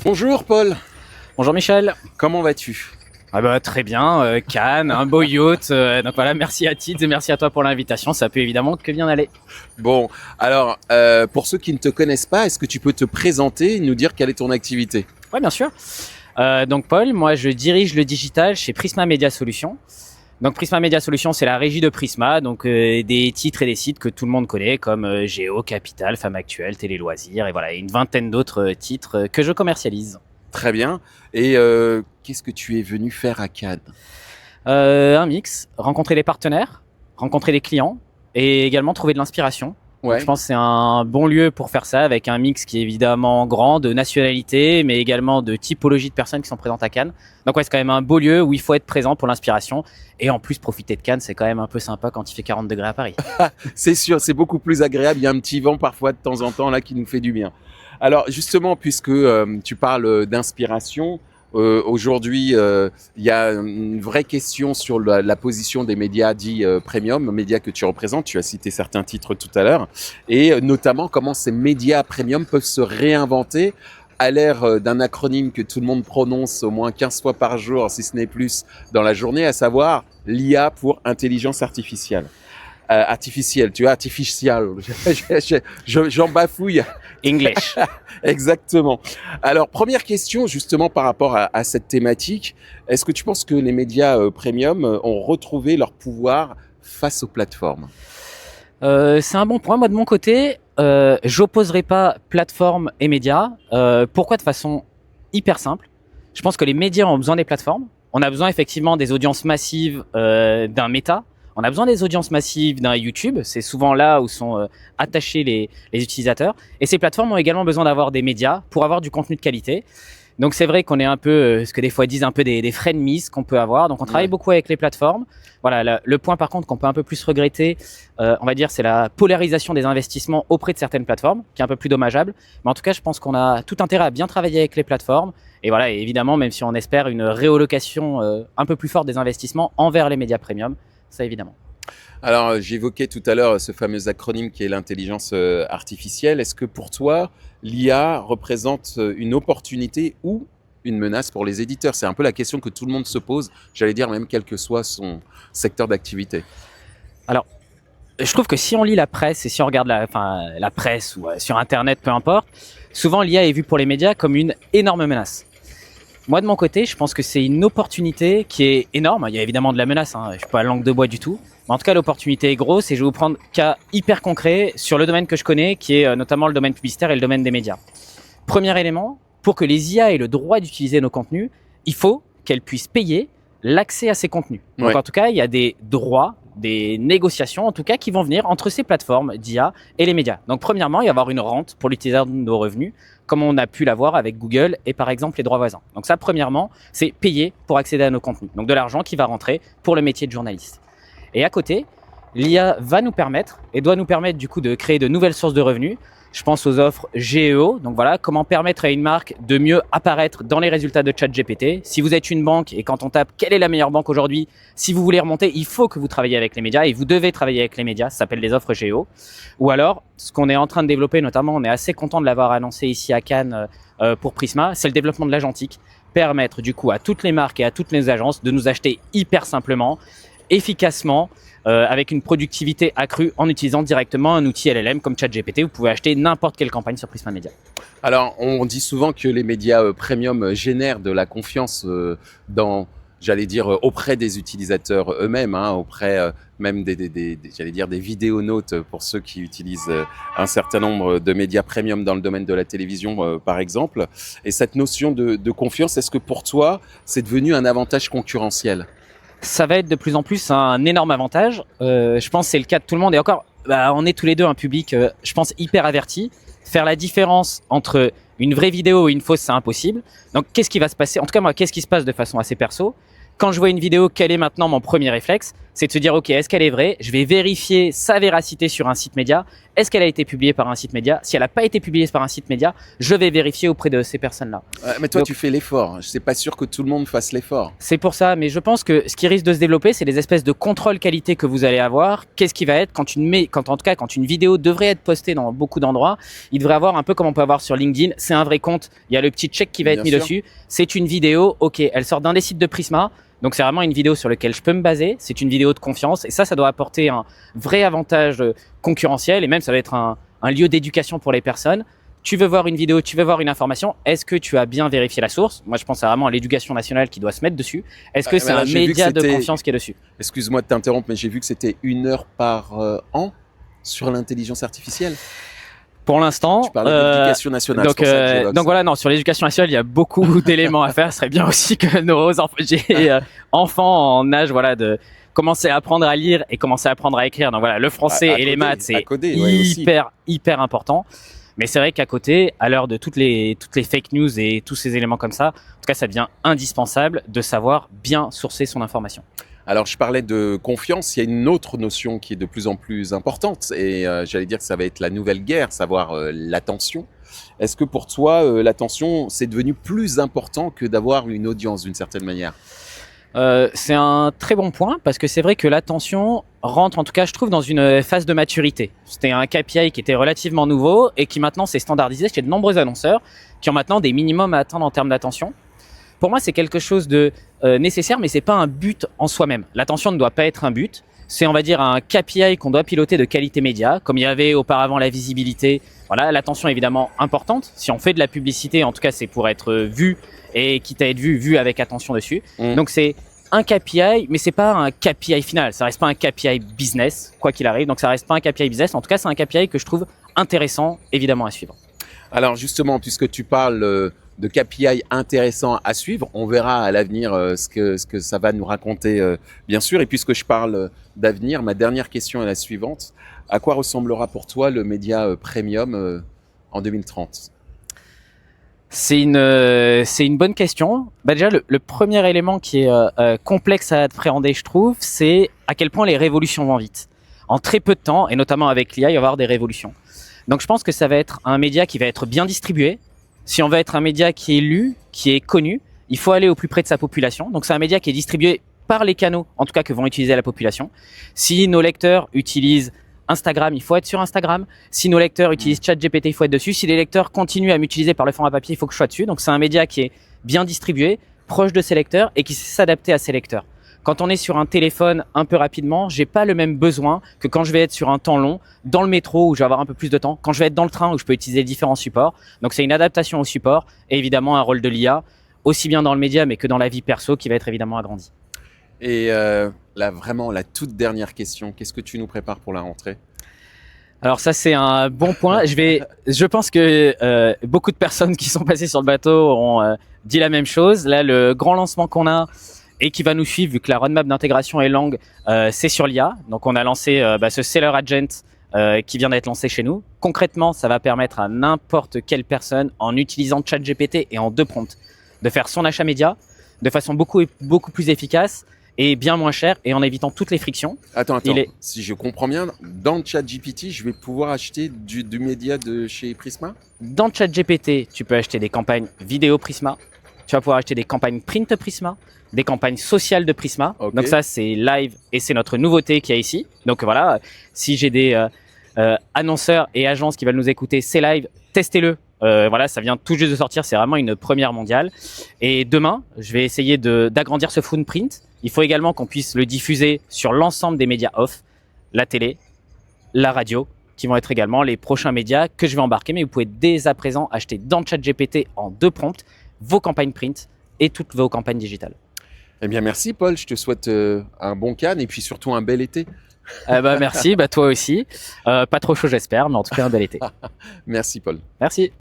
Bonjour Paul, Bonjour Michel. comment vas-tu? Ah bah, très bien, Cannes, un beau yacht. Donc voilà, merci à Tids et merci à toi pour l'invitation. Ça peut évidemment que bien aller. Bon, alors pour ceux qui ne te connaissent pas, est-ce que tu peux te présenter et nous dire quelle est ton activité? Ouais, bien sûr. Donc Paul, moi je dirige le digital chez Prisma Media Solutions. Donc Prisma Media Solutions, c'est la régie de Prisma, donc des titres et des sites que tout le monde connaît comme Géo, Capital, Femme Actuelle, Télé Loisirs et voilà, et une vingtaine d'autres titres que je commercialise. Très bien. Et qu'est-ce que tu es venu faire à Cannes? Un mix, rencontrer des partenaires, rencontrer des clients et également trouver de l'inspiration. Donc, Ouais. je pense que c'est un bon lieu pour faire ça avec un mix qui est évidemment grand de nationalités, mais également de typologie de personnes qui sont présentes à Cannes. Donc ouais, c'est quand même un beau lieu où il faut être présent pour l'inspiration. Et en plus, profiter de Cannes, c'est quand même un peu sympa quand il fait 40 degrés à Paris. C'est sûr, c'est beaucoup plus agréable. Il y a un petit vent parfois de temps en temps là qui nous fait du bien. Alors justement, puisque tu parles d'inspiration, aujourd'hui il y a une vraie question sur la position des médias dits premium, médias que tu représentes. Tu as cité certains titres tout à l'heure, et notamment comment ces médias premium peuvent se réinventer à l'ère d'un acronyme que tout le monde prononce au moins 15 fois par jour, si ce n'est plus, dans la journée, à savoir l'IA pour intelligence artificielle. Artificielle, tu vois, artificial. J'en bafouille. English. Exactement. Alors, première question, justement, par rapport à cette thématique. Est-ce que tu penses que les médias premium ont retrouvé leur pouvoir face aux plateformes? C'est un bon point. Moi, de mon côté, j'opposerai pas plateforme et médias. Pourquoi? De façon hyper simple. Je pense que les médias ont besoin des plateformes. On a besoin effectivement des audiences massives d'un Meta. On a besoin des audiences massives d'un YouTube. C'est souvent là où sont attachés les utilisateurs. Et ces plateformes ont également besoin d'avoir des médias pour avoir du contenu de qualité. Donc c'est vrai qu'on est un peu, ce que des fois disent, un peu des frenemies qu'on peut avoir. Donc on travaille Ouais. beaucoup avec les plateformes. Voilà, le point par contre qu'on peut un peu plus regretter, on va dire, c'est la polarisation des investissements auprès de certaines plateformes, qui est un peu plus dommageable. Mais en tout cas, je pense qu'on a tout intérêt à bien travailler avec les plateformes. Et voilà, et évidemment, même si on espère une réallocation un peu plus forte des investissements envers les médias premium, ça évidemment. Alors, j'évoquais tout à l'heure ce fameux acronyme qui est l'intelligence artificielle. Est-ce que pour toi, l'IA représente une opportunité ou une menace pour les éditeurs? C'est un peu la question que tout le monde se pose, j'allais dire même quel que soit son secteur d'activité. Alors, je trouve que si on lit la presse et si on regarde la presse ou sur Internet, peu importe, souvent l'IA est vue pour les médias comme une énorme menace. Moi, de mon côté, je pense que c'est une opportunité qui est énorme. Il y a évidemment de la menace, hein. Je suis pas à langue de bois du tout. Mais en tout cas, l'opportunité est grosse et je vais vous prendre un cas hyper concret sur le domaine que je connais, qui est notamment le domaine publicitaire et le domaine des médias. Premier élément, pour que les IA aient le droit d'utiliser nos contenus, il faut qu'elles puissent payer l'accès à ces contenus. Donc Ouais. en tout cas, il y a des droits, des négociations en tout cas qui vont venir entre ces plateformes d'IA et les médias. Donc premièrement, il va y avoir une rente pour l'utilisateur de nos revenus, comme on a pu l'avoir avec Google et par exemple les droits voisins. Donc ça, premièrement, c'est payer pour accéder à nos contenus. Donc de l'argent qui va rentrer pour le métier de journaliste. Et à côté, l'IA va nous permettre et doit nous permettre du coup de créer de nouvelles sources de revenus. Je pense aux offres GEO. Donc voilà, comment permettre à une marque de mieux apparaître dans les résultats de ChatGPT. Si vous êtes une banque et quand on tape quelle est la meilleure banque aujourd'hui, si vous voulez remonter, il faut que vous travaillez avec les médias et vous devez travailler avec les médias. Ça s'appelle des offres GEO. Ou alors, ce qu'on est en train de développer, notamment, on est assez content de l'avoir annoncé ici à Cannes pour Prisma, c'est le développement de l'agentique. Permettre du coup à toutes les marques et à toutes les agences de nous acheter hyper simplement, efficacement, avec une productivité accrue en utilisant directement un outil LLM comme ChatGPT. Vous pouvez acheter n'importe quelle campagne sur Prisma Media. Alors, on dit souvent que les médias premium génèrent de la confiance dans, j'allais dire, auprès des utilisateurs eux-mêmes, hein, auprès même j'allais dire, des vidéonautes pour ceux qui utilisent un certain nombre de médias premium dans le domaine de la télévision, par exemple. Et cette notion de confiance, est-ce que pour toi, c'est devenu un avantage concurrentiel? Ça va être de plus en plus un énorme avantage. Je pense que c'est le cas de tout le monde. Et encore, on est tous les deux un public, je pense, hyper averti. Faire la différence entre une vraie vidéo et une fausse, c'est impossible. Donc, qu'est-ce qui va se passer? En tout cas, moi, qu'est-ce qui se passe de façon assez perso? Quand je vois une vidéo, quel est maintenant mon premier réflexe? c'est de se dire, OK, est-ce qu'elle est vraie? Je vais vérifier sa véracité sur un site média. Est-ce qu'elle a été publiée par un site média? Si elle n'a pas été publiée par un site média, je vais vérifier auprès de ces personnes-là. Mais toi, Donc, tu fais l'effort. Je suis pas sûr que tout le monde fasse l'effort. c'est pour ça, mais je pense que ce qui risque de se développer, c'est les espèces de contrôle qualité que vous allez avoir. Qu'est-ce qui va être quand une vidéo devrait être postée dans beaucoup d'endroits, il devrait avoir un peu comme on peut avoir sur LinkedIn, c'est un vrai compte, il y a le petit check qui va être mis dessus, c'est une vidéo, OK, elle sort d'un des sites de Prisma, donc c'est vraiment une vidéo sur laquelle je peux me baser, c'est une vidéo de confiance et ça doit apporter un vrai avantage concurrentiel et même ça va être un lieu d'éducation pour les personnes. Tu veux voir une vidéo, tu veux voir une information, est-ce que tu as bien vérifié la source? Moi, je pense vraiment à l'éducation nationale qui doit se mettre dessus. Est-ce que c'est un média de confiance qui est dessus? Excuse-moi de t'interrompre, mais j'ai vu que c'était 1 heure par an sur l'intelligence artificielle. Pour l'instant, tu parlais d'éducation nationale. Donc voilà, non, sur l'éducation nationale, il y a beaucoup d'éléments à faire. Ce serait bien aussi que nos enfants en âge, voilà, de commencer à apprendre à lire et commencer à apprendre à écrire. Donc voilà, le français et les maths, c'est hyper important. Mais c'est vrai qu'à côté, à l'heure de toutes les fake news et tous ces éléments comme ça, en tout cas, ça devient indispensable de savoir bien sourcer son information. Alors, je parlais de confiance. Il y a une autre notion qui est de plus en plus importante et j'allais dire que ça va être la nouvelle guerre, savoir l'attention. Est-ce que pour toi, l'attention, c'est devenu plus important que d'avoir une audience d'une certaine manière? C'est un très bon point parce que c'est vrai que l'attention rentre, en tout cas, je trouve, dans une phase de maturité. C'était un KPI qui était relativement nouveau et qui maintenant s'est standardisé chez de nombreux annonceurs qui ont maintenant des minimums à atteindre en termes d'attention. Pour moi, c'est quelque chose de nécessaire, mais c'est pas un but en soi-même. L'attention ne doit pas être un but. C'est, on va dire, un KPI qu'on doit piloter de qualité média, comme il y avait auparavant la visibilité. Voilà, l'attention est évidemment importante. Si on fait de la publicité, en tout cas, c'est pour être vu et quitte à être vu avec attention dessus. Donc c'est un KPI, mais c'est pas un KPI final. Ça reste pas un KPI business, quoi qu'il arrive. Donc ça reste pas un KPI business. En tout cas, c'est un KPI que je trouve intéressant, évidemment, à suivre. Alors justement, puisque tu parles de KPI intéressant à suivre, on verra à l'avenir ce que ça va nous raconter, bien sûr. Et puisque je parle d'avenir, ma dernière question est la suivante. À quoi ressemblera pour toi le média premium en 2030 ? C'est une bonne question. Déjà, le premier élément qui est complexe à appréhender, je trouve, c'est à quel point les révolutions vont vite. En très peu de temps, et notamment avec l'IA, il va y avoir des révolutions. Donc je pense que ça va être un média qui va être bien distribué. Si on veut être un média qui est lu, qui est connu, il faut aller au plus près de sa population. Donc c'est un média qui est distribué par les canaux, en tout cas que vont utiliser la population. Si nos lecteurs utilisent Instagram, il faut être sur Instagram. Si nos lecteurs utilisent ChatGPT, il faut être dessus. Si les lecteurs continuent à m'utiliser par le format papier, il faut que je sois dessus. Donc c'est un média qui est bien distribué, proche de ses lecteurs et qui sait s'adapter à ses lecteurs. Quand on est sur un téléphone un peu rapidement, j'ai pas le même besoin que quand je vais être sur un temps long, dans le métro où je vais avoir un peu plus de temps, quand je vais être dans le train où je peux utiliser différents supports. Donc c'est une adaptation au support et évidemment un rôle de l'IA, aussi bien dans le média mais que dans la vie perso qui va être évidemment agrandi. Et là, vraiment, la toute dernière question, qu'est-ce que tu nous prépares pour la rentrée ? Alors ça c'est un bon point. Je pense que beaucoup de personnes qui sont passées sur le bateau ont dit la même chose. Là, le grand lancement qu'on a et qui va nous suivre, vu que la roadmap d'intégration est longue, c'est sur l'IA. Donc on a lancé ce Seller Agent qui vient d'être lancé chez nous. Concrètement, ça va permettre à n'importe quelle personne, en utilisant ChatGPT et en 2 prompts, de faire son achat média de façon beaucoup plus efficace et bien moins cher et en évitant toutes les frictions. Attends. Si je comprends bien, dans ChatGPT, je vais pouvoir acheter du média de chez Prisma ? Dans ChatGPT, tu peux acheter des campagnes vidéo Prisma. Tu vas pouvoir acheter des campagnes print Prisma, des campagnes sociales de Prisma. Okay. Donc ça, c'est live et c'est notre nouveauté qu'il y a ici. Donc voilà, si j'ai des annonceurs et agences qui veulent nous écouter, c'est live, testez-le. Voilà, ça vient tout juste de sortir, c'est vraiment une première mondiale. Et demain, je vais essayer d'agrandir ce footprint. Il faut également qu'on puisse le diffuser sur l'ensemble des médias off, la télé, la radio, qui vont être également les prochains médias que je vais embarquer. Mais vous pouvez dès à présent acheter dans ChatGPT en 2 prompts vos campagnes print et toutes vos campagnes digitales. Eh bien, merci Paul. Je te souhaite un bon Cannes et puis surtout un bel été. Merci, toi aussi. Pas trop chaud j'espère, mais en tout cas un bel été. Merci Paul. Merci.